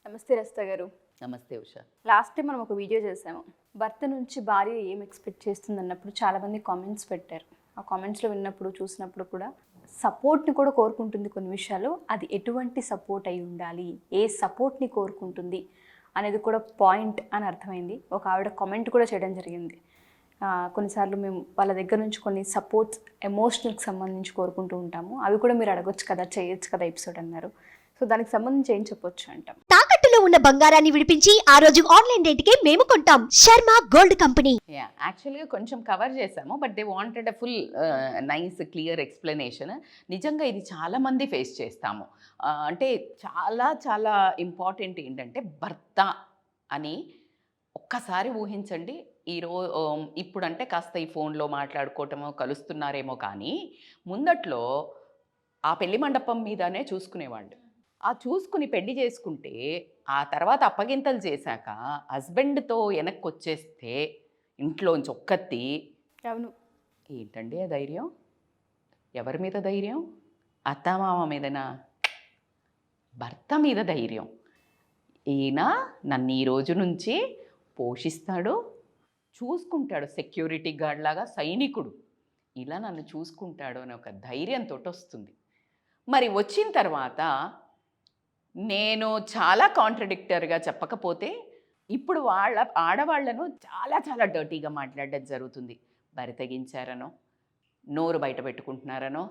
నమస్తే రస్తా గారు. నమస్తే ఉషా. లాస్ట్ టైం మనం ఒక వీడియో చేసాము. భర్త నుంచి భార్య ఏం ఎక్స్పెక్ట్ చేస్తుంది అన్నప్పుడు చాలామంది కామెంట్స్ పెట్టారు. ఆ కామెంట్స్లో విన్నప్పుడు చూసినప్పుడు కూడా సపోర్ట్ని కూడా కోరుకుంటుంది కొన్ని విషయాలు. అది ఎటువంటి సపోర్ట్ అయి ఉండాలి, ఏ సపోర్ట్ని కోరుకుంటుంది అనేది కూడా పాయింట్ అని అర్థమైంది. ఒక ఆవిడ కామెంట్ కూడా చేయడం జరిగింది. కొన్నిసార్లు మేము వాళ్ళ దగ్గర నుంచి కొన్ని సపోర్ట్స్ ఎమోషనల్కి సంబంధించి కోరుకుంటూ ఉంటాము. అవి కూడా మీరు అడగొచ్చు కదా, చేయొచ్చు కదా ఎపిసోడ్ అన్నారు. సో దానికి సంబంధించి ఏం చెప్పొచ్చు అంటాం? తాకట్టులో ఉన్న బంగారాన్ని విడిపించి ఆ రోజు ఆన్లైన్ రేటుకే మేము కొంటాం. Sharma gold company. యాక్చువల్గా కొంచెం కవర్ చేసాము, but they wanted a full nice clear explanation. నిజంగా ఇది చాలామంది ఫేస్ చేస్తాము. అంటే చాలా చాలా ఇంపార్టెంట్ ఏంటంటే భర్త అని ఒక్కసారి ఊహించండి. ఇప్పుడంటే కాస్త ఈ ఫోన్లో మాట్లాడుకోవటమో కలుస్తున్నారేమో, కానీ ముందట్లో ఆ పెళ్లి మండపం మీదనే చూసుకునేవాళ్ళు. ఆ చూసుకుని పెళ్లి చేసుకుంటే ఆ తర్వాత అప్పగింతలు చేశాక హస్బెండ్తో వెనక్కి వచ్చేస్తే ఇంట్లోంచి ఒక్కత్తి. అవును. ఏంటండి ఆ ధైర్యం? ఎవరి మీద ధైర్యం? అత్తమామ మీదనా? భర్త మీద ధైర్యం. ఈయన నన్ను ఈ రోజు నుంచి పోషిస్తాడు, చూసుకుంటాడు, సెక్యూరిటీ గార్డ్ లాగా సైనికుడు ఇలా నన్ను చూసుకుంటాడు అని ఒక ధైర్యంతో వస్తుంది. మరి వచ్చిన తర్వాత నేను చాలా కాంట్రడిక్టర్గా చెప్పకపోతే ఇప్పుడు ఆడవాళ్లను చాలా చాలా డర్టీగా మాట్లాడడం జరుగుతుంది. బరి తెగించారనో, నోరు బయట పెట్టుకుంటున్నారనో,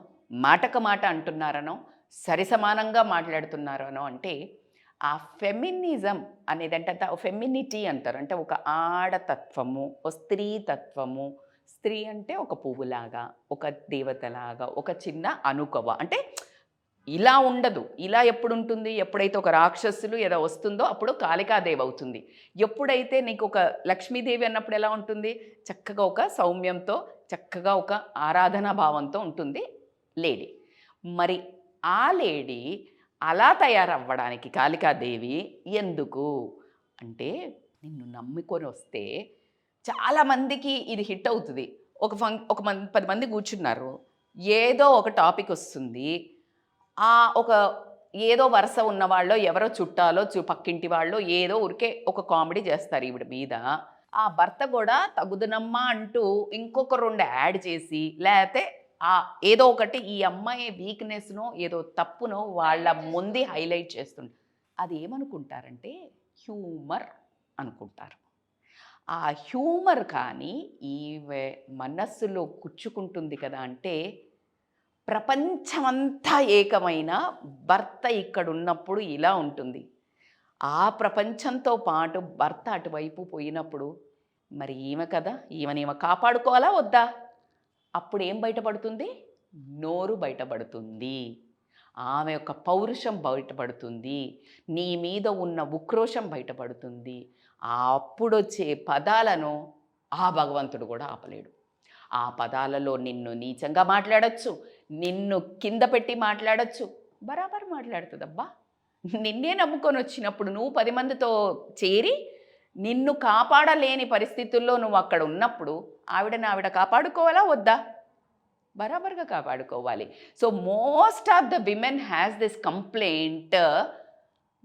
మాటకు మాట అంటున్నారనో, సరిసమానంగా మాట్లాడుతున్నారనో. అంటే ఆ ఫెమినిజం అనేదంటే ఫెమినిటీ అంటారు. అంటే ఒక ఆడతత్వము, ఒక స్త్రీ తత్వము. స్త్రీ అంటే ఒక పువ్వులాగా, ఒక దేవతలాగా, ఒక చిన్న అనుకవ. అంటే ఇలా ఉండదు. ఇలా ఎప్పుడు ఉంటుంది? ఎప్పుడైతే ఒక రాక్షసులు ఏదో వస్తుందో అప్పుడు కాళికాదేవి అవుతుంది. ఎప్పుడైతే నీకు ఒక లక్ష్మీదేవి అన్నప్పుడు ఎలా ఉంటుంది? చక్కగా ఒక సౌమ్యంతో, చక్కగా ఒక ఆరాధనా భావంతో ఉంటుంది లేడీ. మరి ఆ లేడీ అలా తయారవ్వడానికి కాళికాదేవి ఎందుకు అంటే, నిన్ను నమ్ముకొని వస్తే చాలామందికి ఇది హిట్ అవుతుంది. ఒక 10 మంది కూర్చున్నారు, ఏదో ఒక టాపిక్ వస్తుంది. ఒక ఏదో వరుస ఉన్నవాళ్ళో, ఎవరో చుట్టాలో, పక్కింటి వాళ్ళు ఏదో ఊరికే ఒక కామెడీ చేస్తారు ఈవిడ మీద. ఆ భర్త కూడా తగుదనమ్మా అంటూ ఇంకొక 2 యాడ్ చేసి, లేకపోతే ఏదో ఒకటి ఈ అమ్మాయి వీక్నెస్నో ఏదో తప్పునో వాళ్ళ ముందే హైలైట్ చేస్తుంది. అది ఏమనుకుంటారంటే హ్యూమర్ అనుకుంటారు. ఆ హ్యూమర్ కానీ ఈమె మనస్సులో కుచ్చుకుంటుంది కదా. అంటే ప్రపంచమంతా ఏకమైన భర్త ఇక్కడ ఉన్నప్పుడు ఇలా ఉంటుంది. ఆ ప్రపంచంతో పాటు భర్త అటువైపు పోయినప్పుడు మరి ఈమె కదా, ఈమె కాపాడుకోవాలా వద్దా? అప్పుడు ఏం బయటపడుతుంది? నోరు బయటపడుతుంది, ఆమె యొక్క పౌరుషం బయటపడుతుంది, నీ మీద ఉన్న ఉక్రోషం బయటపడుతుంది. అప్పుడొచ్చే పదాలను ఆ భగవంతుడు కూడా ఆపలేడు. ఆ పదాలలో నిన్ను నీచంగా మాట్లాడచ్చు, నిన్ను కింద పెట్టి మాట్లాడచ్చు. బరాబర్ మాట్లాడుతుందబ్బా. నిన్నే నమ్ముకొని వచ్చినప్పుడు నువ్వు 10 మందితో చేరి నిన్ను కాపాడలేని పరిస్థితుల్లో నువ్వు అక్కడ ఉన్నప్పుడు ఆవిడ కాపాడుకోవాలా వద్దా? బరాబర్గా కాపాడుకోవాలి. So most of the women has this complaint,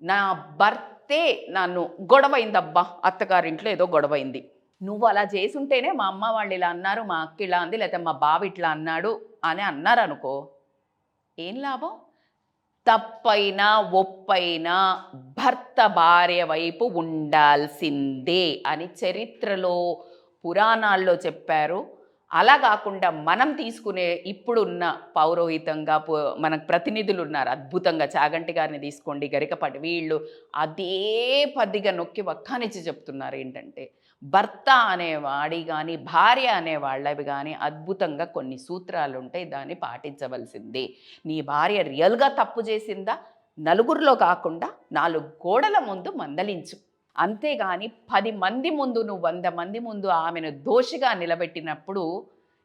నా భర్తే నన్ను గొడవైందబ్బా, అత్తగారింట్లో ఏదో గొడవైంది, నువ్వు అలా చేసుంటేనే మా అమ్మ వాళ్ళు ఇలా అన్నారు, మా అక్క ఇలా అంది, లేకపోతే మా బావ ఇట్లా అన్నాడు అని అన్నారనుకో, ఏం లాభం? తప్పైనా ఒప్పైనా భర్త భార్య వైపు ఉండాల్సిందే అని చరిత్రలో పురాణాల్లో చెప్పారు. అలా కాకుండా మనం తీసుకునే ఇప్పుడున్న పౌరోహితంగా మనకు ప్రతినిధులు ఉన్నారు అద్భుతంగా. చాగంటి గారిని తీసుకోండి, గరికపాటి, వీళ్ళు అదే పదిగా నొక్కి వక్కానిచ్చి చెప్తున్నారు ఏంటంటే, భర్త అనేవాడి కానీ భార్య అనేవాళ్ళవి కానీ అద్భుతంగా కొన్ని సూత్రాలు ఉంటాయి, దాన్ని పాటించవలసిందే. నీ భార్య రియల్గా తప్పు చేసిందా, నలుగురిలో కాకుండా 4 గోడల ముందు మందలించు. అంతేగాని 10 మంది ముందు, నువ్వు 100 మంది ముందు ఆమెను దోషిగా నిలబెట్టినప్పుడు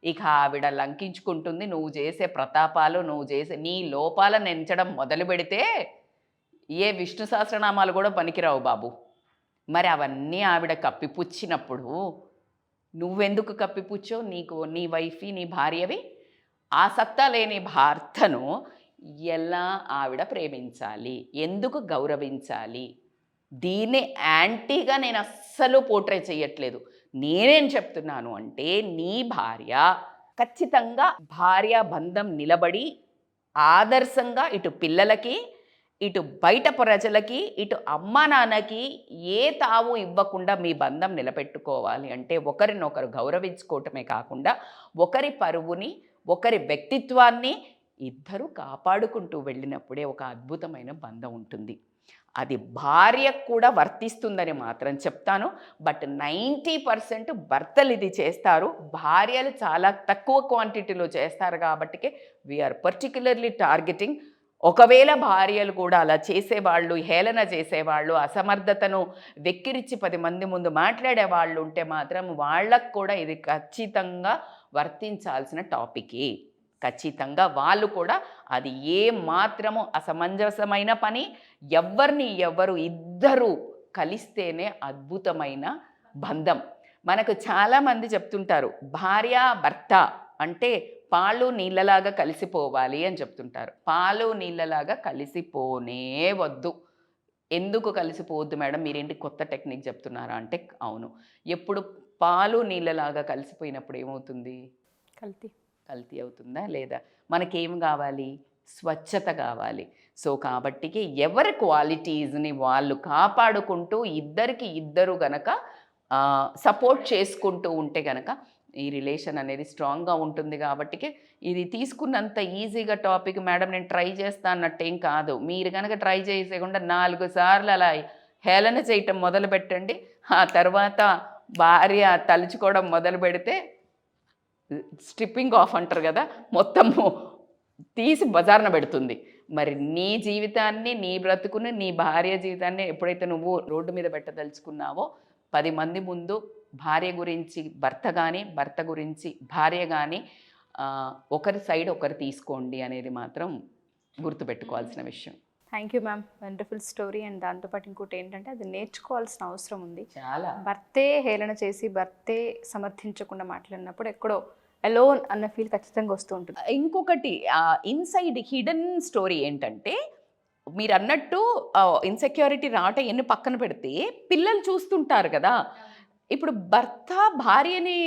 ఇక ఆవిడ లంకించుకుంటుంది. నువ్వు చేసే ప్రతాపాలు, నువ్వు చేసే నీ లోపాలను ఎంచడం మొదలు పెడితే ఏ విష్ణు సహస్రనామాలు కూడా పనికిరావు బాబు. మరి అవన్నీ ఆవిడ కప్పిపుచ్చినప్పుడు నువ్వెందుకు కప్పిపుచ్చో? నీ వైఫీ, నీ భార్యవి. ఆ సత్తా లేని భర్తను ఎలా ఆవిడ ప్రేమించాలి, ఎందుకు గౌరవించాలి? దీన్ని యాంటీగా నేను అస్సలు పోర్ట్రే చేయట్లేదు. నేనేం చెప్తున్నాను అంటే నీ భార్య ఖచ్చితంగా భార్య బంధం నిలబడి ఆదర్శంగా ఇటు పిల్లలకి, ఇటు బయట ప్రజలకి, ఇటు అమ్మా నాన్నకి ఏ తావు ఇవ్వకుండా మీ బంధం నిలబెట్టుకోవాలి అంటే ఒకరినొకరు గౌరవించుకోవటమే కాకుండా ఒకరి పరువుని, ఒకరి వ్యక్తిత్వాన్ని ఇద్దరు కాపాడుకుంటూ వెళ్ళినప్పుడే ఒక అద్భుతమైన బంధం ఉంటుంది. అది భార్యకు కూడా వర్తిస్తుందని మాత్రం చెప్తాను. బట్ 90% భర్తలు ఇది చేస్తారు, భార్యలు చాలా తక్కువ క్వాంటిటీలో చేస్తారు. కాబట్టి వీఆర్ పర్టిక్యులర్లీ టార్గెటింగ్. ఒకవేళ భార్యలు కూడా అలా చేసేవాళ్ళు, హేళన చేసేవాళ్ళు, అసమర్థతను వెక్కిరించి 10 మంది ముందు మాట్లాడే వాళ్ళు ఉంటే మాత్రం వాళ్ళకు కూడా ఇది ఖచ్చితంగా వర్తించాల్సిన టాపికే. ఖచ్చితంగా వాళ్ళు కూడా అది ఏ మాత్రము అసమంజసమైన పని, ఎవరు ఇద్దరు కలిస్తేనే అద్భుతమైన బంధం. మనకు చాలామంది చెప్తుంటారు భార్య భర్త అంటే పాలు నీళ్ళలాగా కలిసిపోవాలి అని చెప్తుంటారు. పాలు నీళ్ళలాగా కలిసిపోనే వద్దు. ఎందుకు కలిసిపోవద్దు మేడం, మీరేంటి కొత్త టెక్నిక్ చెప్తున్నారా అంటే అవును. ఎప్పుడు పాలు నీళ్ళలాగా కలిసిపోయినప్పుడు ఏమవుతుంది? కల్తీ అవుతుందా లేదా? మనకేం కావాలి? స్వచ్ఛత కావాలి. సో కాబట్టికి ఎవరి క్వాలిటీస్ని వాళ్ళు కాపాడుకుంటూ ఇద్దరు గనక సపోర్ట్ చేసుకుంటూ ఉంటే గనక ఈ రిలేషన్ అనేది స్ట్రాంగ్గా ఉంటుంది. కాబట్టి ఇది తీసుకున్నంత ఈజీగా టాపిక్ మేడం నేను ట్రై చేస్తా అన్నట్టేం కాదు. మీరు కనుక ట్రై చేసేయకుండా 4 సార్లు అలా హేళన చేయటం మొదలు పెట్టండి. ఆ తర్వాత భార్య తలుచుకోవడం మొదలు పెడితే స్ట్రిప్పింగ్ ఆఫ్ అంటారు కదా, మొత్తము తీసి బజార్న పెడుతుంది. మరి నీ జీవితాన్ని, నీ బ్రతుకుని, నీ భార్య జీవితాన్ని ఎప్పుడైతే నువ్వు రోడ్డు మీద పెట్టదలుచుకున్నావో 10 మంది ముందు భార్య గురించి భర్త కానీ, భర్త గురించి భార్య కానీ ఒకరి సైడ్ ఒకరు తీసుకోండి అనేది మాత్రం గుర్తుపెట్టుకోవాల్సిన విషయం. Thank you ma'am, wonderful story. And దాంతోపాటు ఇంకోటి ఏంటంటే అది నేర్చుకోవాల్సిన అవసరం ఉంది. చాలా భర్తే హేళన చేసి భర్తే సమర్థించకుండా మాట్లాడినప్పుడు ఎక్కడో అలోన్ అన్న ఫీల్ ఖచ్చితంగా వస్తూ ఉంటుంది. ఇంకొకటి ఇన్సైడ్ హిడెన్ స్టోరీ ఏంటంటే మీరు అన్నట్టు ఇన్సెక్యూరిటీ రావటం ఎన్ని పక్కన పెడితే పిల్లలు చూస్తుంటారు కదా. ఇప్పుడు భర్త భార్యని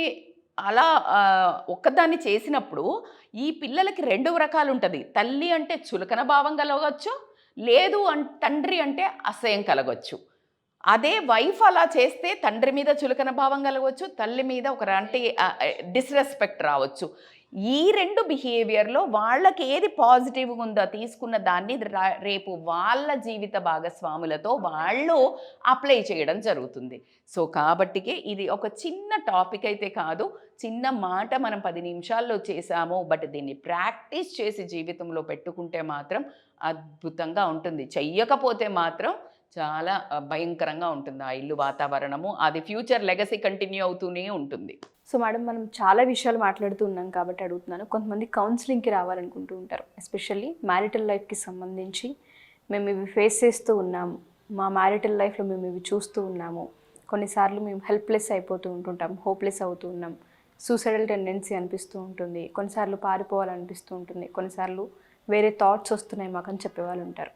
అలా ఒక్కదాన్ని చేసినప్పుడు ఈ పిల్లలకి 2 రకాలు ఉంటుంది. తల్లి అంటే చులకన భావం కలగవచ్చు, లేదు తండ్రి అంటే అసహ్యం కలగవచ్చు. అదే వైఫ్ అలా చేస్తే తండ్రి మీద చులకన భావం కలగవచ్చు, తల్లి మీద ఒక అంటే డిస్రెస్పెక్ట్ రావచ్చు. ఈ 2 బిహేవియర్లో వాళ్ళకి ఏది పాజిటివ్గా ఉందో తీసుకున్న దాన్ని రేపు వాళ్ళ జీవిత భాగస్వాములతో వాళ్ళు అప్లై చేయడం జరుగుతుంది. సో కాబట్టికే ఇది ఒక చిన్న టాపిక్ అయితే కాదు, చిన్న మాట మనం 10 నిమిషాల్లో చేసాము. బట్ దీన్ని ప్రాక్టీస్ చేసి జీవితంలో పెట్టుకుంటే మాత్రం అద్భుతంగా ఉంటుంది. చెయ్యకపోతే మాత్రం చాలా భయంకరంగా ఉంటుంది ఆ ఇల్లు వాతావరణము. అది ఫ్యూచర్ లెగసీ కంటిన్యూ అవుతూనే ఉంటుంది. సో మేడం, మనం చాలా విషయాలు మాట్లాడుతూ ఉన్నాం కాబట్టి అడుగుతున్నాను. కొంతమంది కౌన్సిలింగ్కి రావాలనుకుంటూ ఉంటారు, ఎస్పెషల్లీ మ్యారిటల్ లైఫ్కి సంబంధించి మేము ఇవి ఫేస్ చేస్తూ ఉన్నాము, మా మ్యారిటల్ లైఫ్లో మేము ఇవి చూస్తూ ఉన్నాము, కొన్నిసార్లు మేము హెల్ప్లెస్ అయిపోతూ ఉంటుంటాం, హోప్లెస్ అవుతూ ఉన్నాం, సూసైడల్ టెండెన్సీ అనిపిస్తూ ఉంటుంది, కొన్నిసార్లు పారిపోవాలనిపిస్తూ ఉంటుంది, కొన్నిసార్లు వేరే థాట్స్ వస్తున్నాయి మాకు అని చెప్పేవాళ్ళు ఉంటారు.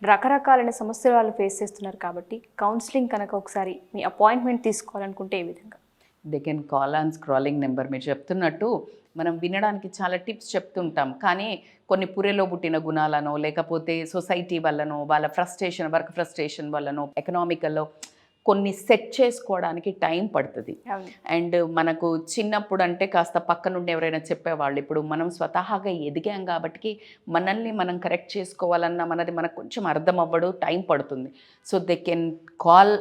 రకరకాలైన సమస్యలు వాళ్ళు ఫేస్ చేస్తున్నారు. కాబట్టి కౌన్సిలింగ్ కనుక ఒకసారి మీ అపాయింట్మెంట్ తీసుకోవాలనుకుంటే ఏ విధంగా? They can call on scrolling number. మీరు చెప్తున్నట్టు మనం వినడానికి చాలా టిప్స్ చెప్తుంటాం, కానీ కొన్ని పురెలో పుట్టిన గుణాలనో లేకపోతే సొసైటీ వల్లనో వాళ్ళ ఫ్రస్ట్రేషన్, వర్క్ ఫ్రస్ట్రేషన్ వల్లనో ఎకనామికల్లో కొన్ని సెట్ చేసుకోవడానికి టైం పడుతుంది. అండ్ మనకు చిన్నప్పుడు అంటే కాస్త పక్క నుండి ఎవరైనా చెప్పేవాళ్ళు, ఇప్పుడు మనం స్వతహాగా ఎదిగాం కాబట్టి మనల్ని మనం కరెక్ట్ చేసుకోవాలన్నా మనది మనకు కొంచెం అర్థం అవ్వడం టైం పడుతుంది. So they can call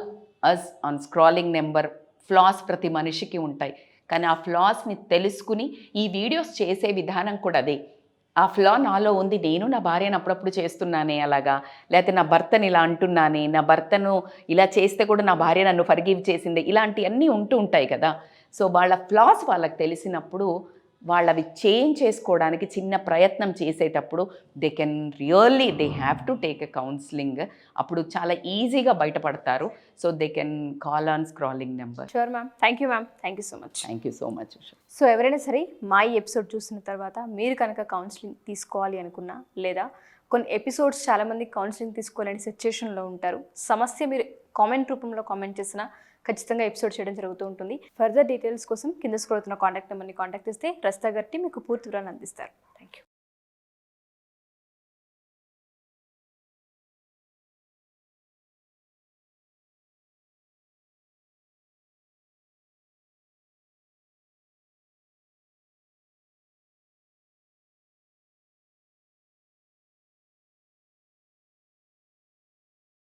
us on scrolling number. Flaws ప్రతి మనిషికి ఉంటాయి, కానీ ఆ ఫ్లాస్ని తెలుసుకుని ఈ వీడియోస్ చేసే విధానం కూడా అదే. ఆ ఫ్లా నాలో ఉంది, నేను నా భార్యను అప్పుడప్పుడు చేస్తున్నానే అలాగా, లేకపోతే నా భర్తని ఇలా అంటున్నానే, నా భర్తను ఇలా చేస్తే కూడా నా భార్య నన్ను ఫర్గివ్ చేసిందే, ఇలాంటివన్నీ ఉంటూ ఉంటాయి కదా. సో వాళ్ళ ఫ్లాస్ వాళ్ళకి తెలిసినప్పుడు వాళ్ళవి చేంజ్ చేసుకోవడానికి చిన్న ప్రయత్నం చేసేటప్పుడు they have to take a counselling. అప్పుడు చాలా ఈజీగా బయటపడతారు. So they can call on scrolling number. Sure ma'am. Thank you ma'am. Thank you so much. Thank you so much. So ఎవరైనా సరే మా ఈ ఎపిసోడ్ చూసిన తర్వాత మీరు కనుక కౌన్సిలింగ్ తీసుకోవాలి అనుకున్నా, లేదా కొన్ని ఎపిసోడ్స్ చాలామంది కౌన్సిలింగ్ తీసుకోలేని సిచ్యుయేషన్లో ఉంటారు, సమస్య మీరు కామెంట్ రూపంలో కామెంట్ చేసినా ఖచ్చితంగా ఎపిసోడ్ చేయడం జరుగుతూ ఉంటుంది. ఫర్దర్ డీటెయిల్స్ కోసం కింద స్క్రోల్ అవుతున్న కాంటాక్ట్ నెంబర్ని కాంటాక్ట్ చేస్తే రస్తా గారి మీకు పూర్తి వివరాలు అందిస్తారు.